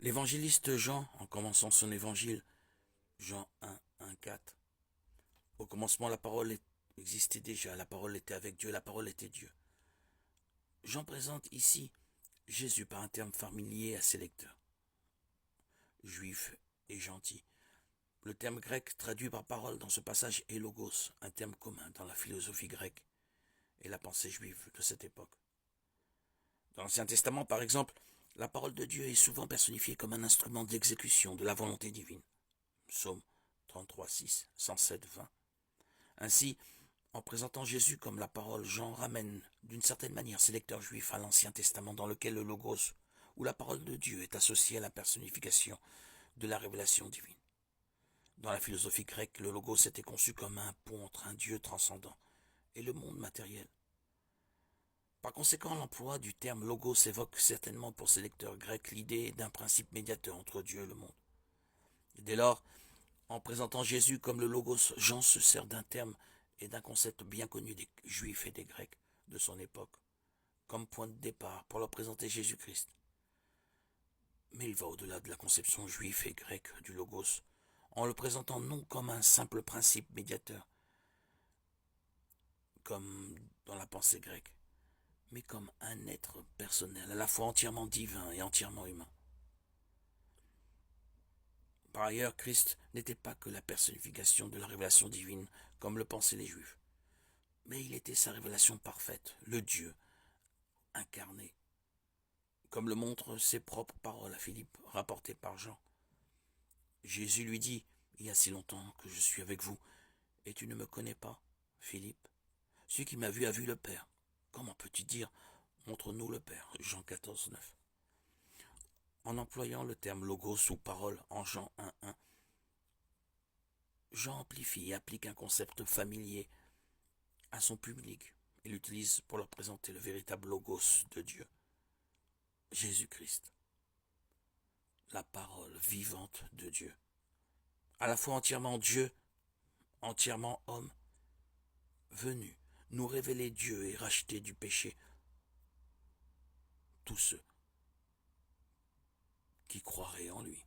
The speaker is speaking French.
L'évangéliste Jean, en commençant son évangile, Jean 1, 1, 4, au commencement la parole existait déjà, la parole était avec Dieu, la parole était Dieu. Jean présente ici Jésus par un terme familier à ses lecteurs, juif et gentil. Le terme grec traduit par parole dans ce passage est logos, un terme commun dans la philosophie grecque et la pensée juive de cette époque. Dans l'Ancien Testament, par exemple, la parole de Dieu est souvent personnifiée comme un instrument d'exécution de la volonté divine. Psaume 33, 6, 107, 20. Ainsi, en présentant Jésus comme la parole, Jean ramène d'une certaine manière ses lecteurs juifs à l'Ancien Testament dans lequel le logos, ou la parole de Dieu, est associée à la personnification de la révélation divine. Dans la philosophie grecque, le logos était conçu comme un pont entre un Dieu transcendant et le monde matériel. Par conséquent, l'emploi du terme logos évoque certainement pour ses lecteurs grecs l'idée d'un principe médiateur entre Dieu et le monde. Et dès lors, en présentant Jésus comme le logos, Jean se sert d'un terme et d'un concept bien connu des Juifs et des Grecs de son époque, comme point de départ pour leur présenter Jésus-Christ. Mais il va au-delà de la conception juive et grecque du logos, en le présentant non comme un simple principe médiateur, comme dans la pensée grecque, mais comme un être personnel, à la fois entièrement divin et entièrement humain. Par ailleurs, Christ n'était pas que la personnification de la révélation divine, comme le pensaient les Juifs, mais il était sa révélation parfaite, le Dieu incarné, comme le montrent ses propres paroles à Philippe, rapportées par Jean. Jésus lui dit, « Il y a si longtemps que je suis avec vous, et tu ne me connais pas, Philippe. Celui qui m'a vu a vu le Père. Comment peux-tu dire, montre-nous le Père ?» Jean 14, 9. En employant le terme logos ou parole en Jean 1, 1, Jean amplifie et applique un concept familier à son public. Il l'utilise pour leur présenter le véritable logos de Dieu, Jésus-Christ, la parole vivante de Dieu, à la fois entièrement Dieu, entièrement homme, venu nous révéler Dieu et racheter du péché tous ceux qui croiraient en lui.